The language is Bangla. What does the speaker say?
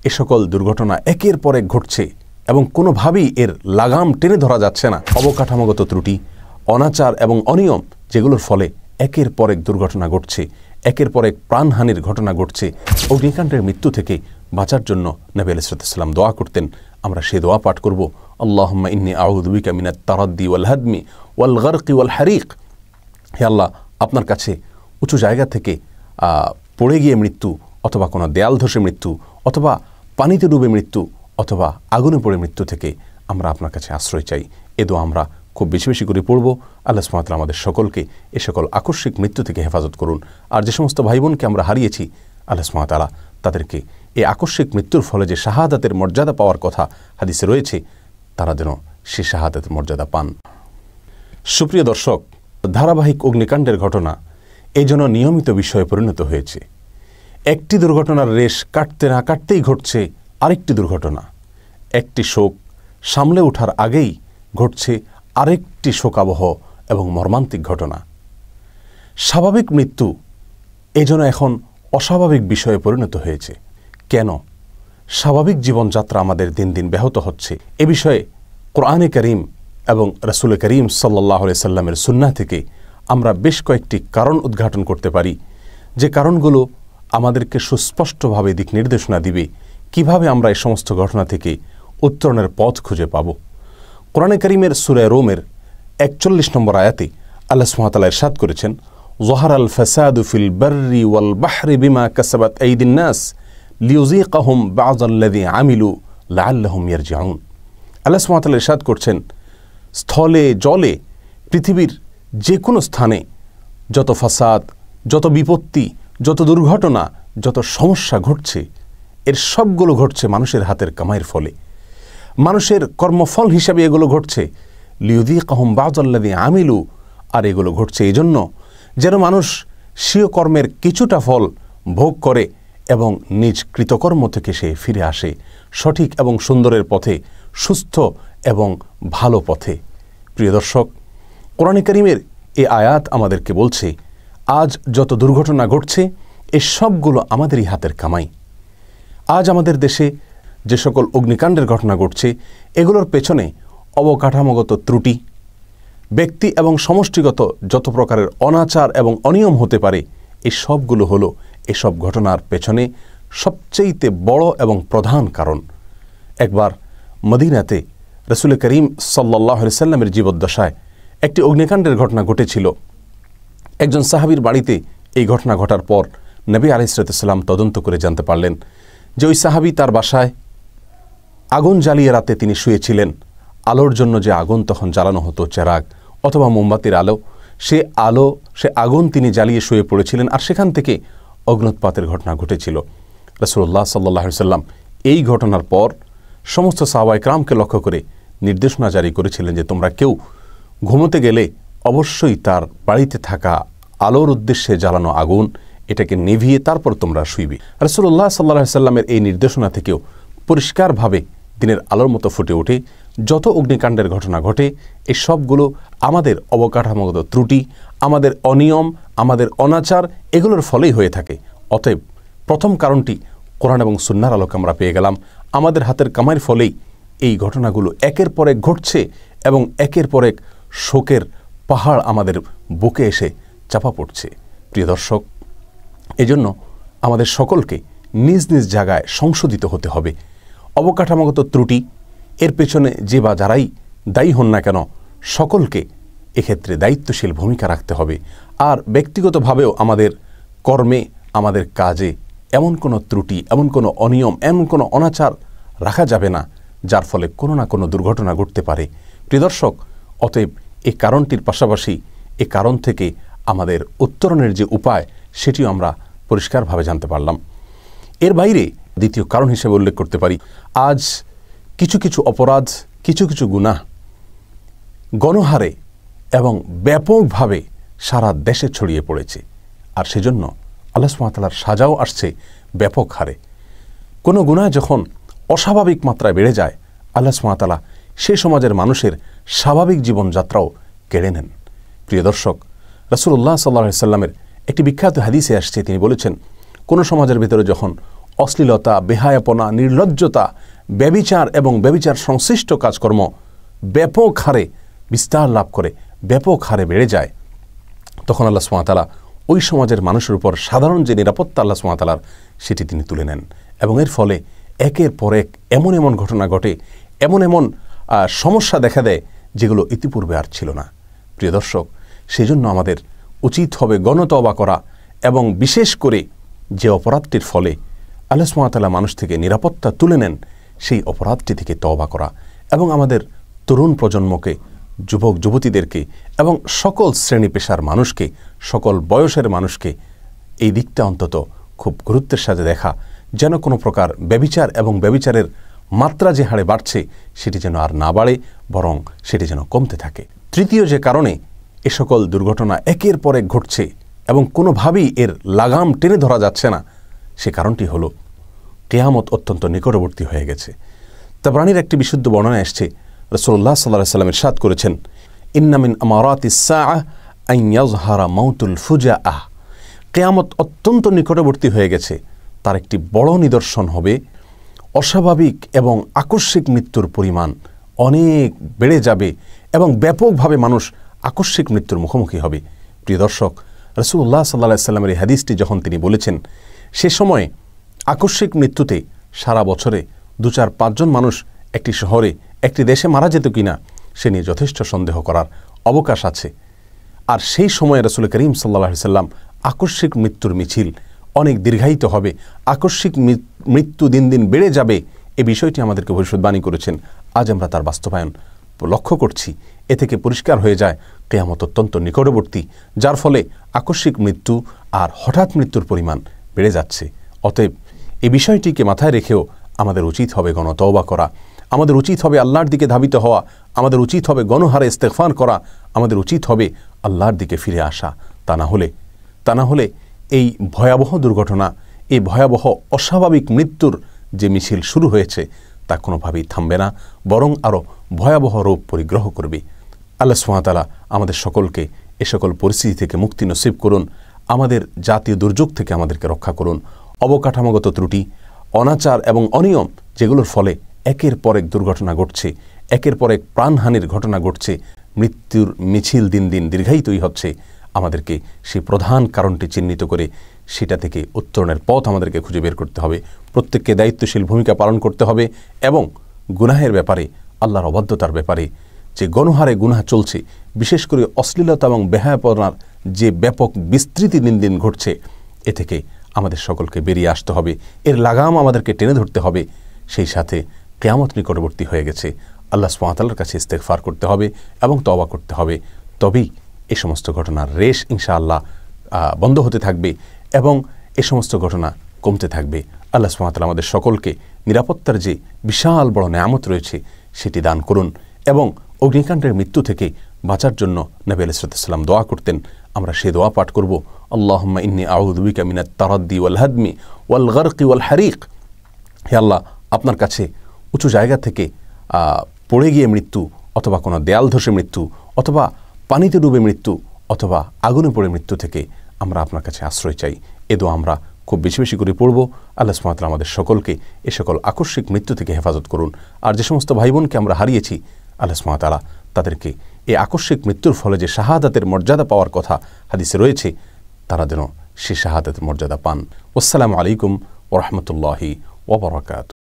এ সকল দুর্ঘটনা একের পর এক ঘটছে এবং কোনোভাবেই এর লাগাম টেনে ধরা যাচ্ছে না। অবকাঠামোগত ত্রুটি, অনাচার এবং অনিয়ম যেগুলোর ফলে একের পর এক দুর্ঘটনা ঘটছে, একের পর এক প্রাণহানির ঘটনা ঘটছে। অগ্নিকাণ্ডের মৃত্যু থেকে বাঁচার জন্য নবী আলাইহিস সালাম দোয়া করতেন। আমরা সে দোয়া পাঠ করব, আল্লাহুম্মা ইন্নী আউযু বিকা মিনাত তারাদ্দি ওয়াল হাদমি ওয়াল গারকি ওয়াল হারিক। হে আল্লাহ, আপনার কাছে উঁচু জায়গা থেকে পড়ে গিয়ে মৃত্যু, অথবা কোনো দেয়াল ধসে মৃত্যু, অথবা পানিতে ডুবে মৃত্যু, অথবা আগুনে পড়ে মৃত্যু থেকে আমরা আপনার কাছে আশ্রয় চাই। এ দোয়া আমরা খুব বেশি বেশি করে পড়ব। আল্লাহ সুবহানাহু ওয়া তাআলা আমাদের সকলকে এ সকল আকস্মিক মৃত্যু থেকে হেফাজত করুন। আর যে সমস্ত ভাই বোনকে আমরা হারিয়েছি, আল্লাহ সুবহানাহু ওয়া তাআলা তাদেরকে এই আকস্মিক মৃত্যুর ফলে যে শাহাদাতের মর্যাদা পাওয়ার কথা হাদিসে রয়েছে, তারা যেন সে শাহাদাতের মর্যাদা পান। সুপ্রিয় দর্শক, ধারাবাহিক অগ্নিকাণ্ডের ঘটনা এই জন্য নিয়মিত বিষয়ে পরিণত হয়েছে। একটি দুর্ঘটনার রেশ কাটতে না কাটতেই ঘটছে আরেকটি দুর্ঘটনা। একটি শোক সামলে ওঠার আগেই ঘটছে আরেকটি শোকাবহ এবং মর্মান্তিক ঘটনা। স্বাভাবিক মৃত্যু এই জন্য এখন অস্বাভাবিক বিষয়ে পরিণত হয়েছে। কেন স্বাভাবিক জীবনযাত্রা আমাদের দিন দিন ব্যাহত হচ্ছে? এ বিষয়ে কোরআনে কারীম এবং রাসূল করিম সাল্লাল্লাহু আলাইহি সাল্লামের সুন্নাহ থেকে আমরা বেশ কয়েকটি কারণ উদ্ঘাটন করতে পারি, যে কারণগুলো আমাদেরকে সুস্পষ্টভাবে দিক নির্দেশনা দিবে কিভাবে আমরা এই সমস্ত ঘটনা থেকে উত্তরণের পথ খুঁজে পাব। কোরআনে কারীমের সূরা রোমের ৪১ নম্বর আয়াতে আল্লাহ সুবহানাহু ওয়া তাআলা ইরশাদ করেছেন, যাহারাল ফাসাদু ফিল বাররি ওয়াল বাহরি বিমা কাসাবাত আইদিন নাস লিয়ুযীকাহুম বা'যাল্লাযী আমিলু লাআল্লাহুম ইয়ারজিউন। আল্লাহ সুবহানাহু ওয়া তাআলা ইরশাদ করছেন, স্থলে জলে পৃথিবীর যে কোনো স্থানে যত ফাসাদ, যত বিপত্তি, যত দুর্ঘটনা, যত সমস্যা ঘটছে, এর সবগুলো ঘটছে মানুষের হাতের কামাইয়ের ফলে। মানুষের কর্মফল হিসাবে এগুলো ঘটছে। লিয়ুযীকাহুম বা'যাল্লাযী আমিলু, আর এগুলো ঘটছে এই জন্য যেন মানুষ স্বীয় কর্মের কিছুটা ফল ভোগ করে এবং নিজ কৃতকর্ম থেকে সে ফিরে আসে সঠিক এবং সুন্দরের পথে, সুস্থ এবং ভালো পথে। প্রিয় দর্শক, কোরআনে কারীমের এই আয়াত আমাদেরকে বলছে, আজ যত দুর্ঘটনা ঘটছে এই সবগুলো আমাদেরই হাতের কামাই। আজ আমাদের দেশে যে সকল অগ্নিকাণ্ডের ঘটনা ঘটছে, এগুলোর পেছনে অবকাঠামোগত ত্রুটি, ব্যক্তি এবং সমষ্টিগত যত প্রকারের অনাচার এবং অনিয়ম হতে পারে, এই সবগুলো হলো এসব ঘটনার পেছনে সবচেয়ে বড় এবং প্রধান কারণ। একবার মদিনাতে রাসূল করিম সাল্লাল্লাহু আলাইহি সাল্লামের জীবদ্দশায় একটি অগ্নিকাণ্ডের ঘটনা ঘটেছিল। একজন সাহাবীর বাড়িতে এই ঘটনা ঘটার পর নবী আলাইহিস সালাম তদন্ত করে জানতে পারলেন যে ওই সাহাবী তার বাসায় আগুন জ্বালিয়ে রাতে তিনি শুয়েছিলেন। আলোর জন্য যে আগুন তখন জ্বালানো হতো, চেরাগ অথবা মোমবাতির আলো, সে আগুন তিনি জ্বালিয়ে শুয়ে পড়েছিলেন, আর সেখান থেকে অগ্নুৎপাতের ঘটনা ঘটেছিল। রাসূলুল্লাহ সাল্লাল্লাহু আলাইহি সাল্লাম এই ঘটনার পর সমস্ত সাহাবায়ে কেরামকে লক্ষ্য করে নির্দেশনা জারি করেছিলেন যে তোমরা কেউ ঘুমোতে গেলে অবশ্যই তার বাড়িতে থাকা আলোর উদ্দেশ্যে জ্বালানো আগুন এটাকে নিভিয়ে তারপর তোমরা শুইবে। রাসূলুল্লাহ সাল্লাল্লাহু আলাইহি সাল্লামের এই নির্দেশনা থেকেও পরিষ্কারভাবে দিনের আলোর মতো ফুটে ওঠে যত অগ্নিকাণ্ডের ঘটনা ঘটে এই সবগুলো আমাদের অবকাঠামোগত ত্রুটি, আমাদের অনিয়ম, আমাদের অনাচার, এগুলোর ফলেই হয়ে থাকে। অতএব প্রথম কারণটি কোরআন এবং সুন্নাহর আলোকে আমরা পেয়ে গেলাম। আমাদের হাতের কামাইয়ের ফলেই এই ঘটনাগুলো একের পর এক ঘটছে এবং একের পর এক শোকের পাহাড় আমাদের বুকে এসে চাপা পড়ছে। প্রিয় দর্শক, এজন্য আমাদের সকলকে নিজ নিজ জায়গায় সংশোধিত হতে হবে। অবকাঠামোগত ত্রুটি এর পেছনে যে বা যারাই দায়ী হন না কেন, সকলকে এক্ষেত্রে দায়িত্বশীল ভূমিকা রাখতে হবে। আর ব্যক্তিগতভাবেও আমাদের কর্মে, আমাদের কাজে এমন কোনো ত্রুটি, এমন কোনো অনিয়ম, এমন কোনো অনাচার রাখা যাবে না যার ফলে কোনো না কোনো দুর্ঘটনা ঘটতে পারে। প্রিয় দর্শক, অতএব এই কারণটির পাশাপাশি এই কারণ থেকে আমাদের উত্তরণের যে উপায় সেটিও আমরা পরিষ্কারভাবে জানতে পারলাম। এর বাইরে দ্বিতীয় কারণ হিসেবে উল্লেখ করতে পারি, আজ কিছু কিছু অপরাধ, কিছু কিছু গুনাহ গণহারে এবং ব্যাপকভাবে সারা দেশে ছড়িয়ে পড়েছে। আর সেজন্য আল্লাহ সুবহানাহু ওয়া তাআলার সাজাও আসছে ব্যাপক হারে। কোনো গুনাহ যখন অস্বাভাবিক মাত্রায় বেড়ে যায়, আল্লাহ সুবহানাহু ওয়া তাআলা সেই সমাজের মানুষের স্বাভাবিক জীবনযাত্রাও কেড়ে নেন। প্রিয় দর্শক, রাসূলুল্লাহ সাল্লাল্লাহু আলাইহি সাল্লামের একটি বিখ্যাত হাদিসে আসছে, তিনি বলেছেন, কোনো সমাজের ভিতরে যখন অশ্লীলতা, বেহায়াপনা, নির্লজ্জতা, ব্যভিচার এবং ব্যভিচার সংশ্লিষ্ট কাজকর্ম ব্যাপক হারে বিস্তার লাভ করে, ব্যাপক হারে বেড়ে যায়, তখন আল্লাহ সুবহানাহু ওয়া তাআলা ওই সমাজের মানুষের উপর সাধারণ যে নিরাপত্তা আল্লাহ সুবহানাহু ওয়া তাআলার সেটি তিনি তুলে নেন। এবং এর ফলে একের পর এক এমন এমন ঘটনা ঘটে, এমন এমন সমস্যা দেখা দেয় যেগুলো ইতিপূর্বে আর ছিল না। প্রিয় দর্শক, সেই জন্য আমাদের উচিত হবে গণতওবা করা এবং বিশেষ করে যে অপরাধটির ফলে আল্লাহ সুবহানাহু ওয়া তাআলা মানুষ থেকে নিরাপত্তা তুলে নেন সেই অপরাধটি থেকে তওবা করা এবং আমাদের তরুণ প্রজন্মকে, যুবক যুবতীদেরকে এবং সকল শ্রেণী পেশার মানুষকে, সকল বয়সের মানুষকে এই দিকটা অন্তত খুব গুরুত্বের সাথে দেখা, যেন কোনো প্রকার ব্যভিচার এবং ব্যভিচারের মাত্রা যে হারে বাড়ছে সেটি যেন আর না বাড়ে, বরং সেটি যেন কমতে থাকে। তৃতীয় যে কারণে এ সকল দুর্ঘটনা একের পর এক ঘটছে এবং কোনোভাবেই এর লাগাম টেনে ধরা যাচ্ছে না, সে কারণটি হলো কিয়ামত অত্যন্ত নিকটবর্তী হয়ে গেছে। তাবরানীর একটি বিশুদ্ধ বর্ণনা এসছে, রাসূলুল্লাহ সাল্লাল্লাহু আলাইহি ওয়াসাল্লাম ইরশাদ করেছেন, ইন্না মিন আমারাতিস সাআহ আন ইয়াযহারা মাউতুল ফুজাআহ। কিয়ামত অত্যন্ত নিকটবর্তী হয়ে গেছে, তার একটি বড় নিদর্শন হবে অস্বাভাবিক এবং আকস্মিক মৃত্যুর পরিমাণ অনেক বেড়ে যাবে এবং ব্যাপকভাবে মানুষ আকস্মিক মৃত্যুর মুখোমুখি হবে। প্রিয় দর্শক, রাসূলুল্লাহ সাল্লাল্লাহু আলাইহি ওয়াসাল্লামের এই হাদিসটি যখন তিনি বলেছেন, সে সময়ে আকস্মিক মৃত্যুতে সারা বছরে 2-4-5 জন মানুষ একটি শহরে, একটি দেশে মারা যেত কিনা সে নিয়ে যথেষ্ট সন্দেহ করার অবকাশ আছে। আর সেই সময়ে রাসূল করিম সাল্লাল্লাহু আলাইহি ওয়াসাল্লাম আকস্মিক মৃত্যুর মিছিল অনেক দীর্ঘায়িত হবে, আকস্মিক মৃত্যু দিন দিন বেড়ে যাবে, এই বিষয়টি আমাদেরকে ভবিষ্যদ্বাণী করেছেন। আজ আমরা তার বাস্তবায়ন লক্ষ্য করছি। এ থেকে পরিষ্কার হয়ে যায় কিয়ামত অত্যন্ত নিকটবর্তী, যার ফলে আকস্মিক মৃত্যু আর হঠাৎ মৃত্যুর পরিমাণ বেড়ে যাচ্ছে। অতএব এই বিষয়টিকে মাথায় রেখেও আমাদের উচিত হবে গণতওবা করা, আমাদের উচিত হবে আল্লাহর দিকে ধাবিত হওয়া, আমাদের উচিত হবে গণহারে ইস্তেগফার করা, আমাদের উচিত হবে আল্লাহর দিকে ফিরে আসা। তা না হলে এই ভয়াবহ দুর্ঘটনা, এই ভয়াবহ অস্বাভাবিক মৃত্যুর যে মিছিল শুরু হয়েছে তা কোনোভাবেই থামবে না, বরং আরও ভয়াবহ রূপ পরিগ্রহ করবে। আল্লাহ সুবহানাহু ওয়া তাআলা আমাদের সকলকে এ সকল পরিস্থিতি থেকে মুক্তি নসিব করুন, আমাদের জাতীয় দুর্যোগ থেকে আমাদেরকে রক্ষা করুন। অবকাঠামোগত ত্রুটি, অনাচার এবং অনিয়ম যেগুলোর ফলে একের পর এক দুর্ঘটনা ঘটছে, একের পর এক প্রাণহানির ঘটনা ঘটছে, মৃত্যুর মিছিল দিন দিন দীর্ঘায়িতই হচ্ছে, আমাদেরকে সেই প্রধান কারণটি চিহ্নিত করে সেটা থেকে উত্তরণের পথ আমাদেরকে খুঁজে বের করতে হবে। প্রত্যেককে দায়িত্বশীল ভূমিকা পালন করতে হবে এবং গুনাহের ব্যাপারে, আল্লাহর অবাধ্যতার ব্যাপারে যে গণহারে গুনাহ চলছে, বিশেষ করে অশ্লীলতা এবং বেহায়াপনার যে ব্যাপক বিস্তৃতি দিন দিন ঘটছে, এ থেকে আমাদের সকলকে বেরিয়ে আসতে হবে, এর লাগাম আমাদেরকে টেনে ধরতে হবে। সেই সাথে কিয়ামত নিকটবর্তী হয়ে গেছে, আল্লাহ সুবহানাহু ওয়া তাআলার কাছে ইস্তেগফার করতে হবে এবং তওবা করতে হবে। তবেই এই সমস্ত ঘটনার রেশ ইনশাআল্লাহ বন্ধ হতে থাকবে এবং এই সমস্ত ঘটনা কমতে থাকবে। আল্লাহ সুবহানাহু ওয়া তাআলা আমাদের সকলকে নিরাপত্তার যে বিশাল বড় নেয়ামত রয়েছে সেটি দান করুন এবং অগ্নিকাণ্ডের মৃত্যু থেকে বাঁচার জন্য নবী আলাইহিস সালাম দোয়া করতেন। আমরা সেই দোয়া পাঠ করব, আল্লাহুম্মা ইন্নী আউযু বিকা মিনাত তারাদ্দি ওয়াল হাদমি ওয়াল গারকি ওয়াল হারিক। হে আল্লাহ, আপনার কাছে উঁচু জায়গা থেকে পড়ে গিয়ে মৃত্যু, অথবা কোনো দেয়াল ধসে মৃত্যু, অথবা পানিতে ডুবে মৃত্যু, অথবা আগুনে পড়ে মৃত্যু থেকে আমরা আপনার কাছে আশ্রয় চাই। এ দোয়া আমরা খুব বেশি বেশি করে পড়ব। আল্লাহ সুবহানাহু ওয়া তাআলা আমাদের সকলকে এ সকল আকস্মিক মৃত্যু থেকে হেফাজত করুন। আর যে সমস্ত ভাই বোনকে আমরা হারিয়েছি, আল্লাহ সুবহানাহু ওয়া তাআলা তাদেরকে এই আকস্মিক মৃত্যুর ফলে যে শাহাদাতের মর্যাদা পাওয়ার কথা হাদিসে রয়েছে, তারা যেন সে শাহাদাতের মর্যাদা পান। আসসালামু আলাইকুম ওয়া রাহমাতুল্লাহি ওয়া বারাকাতুহু।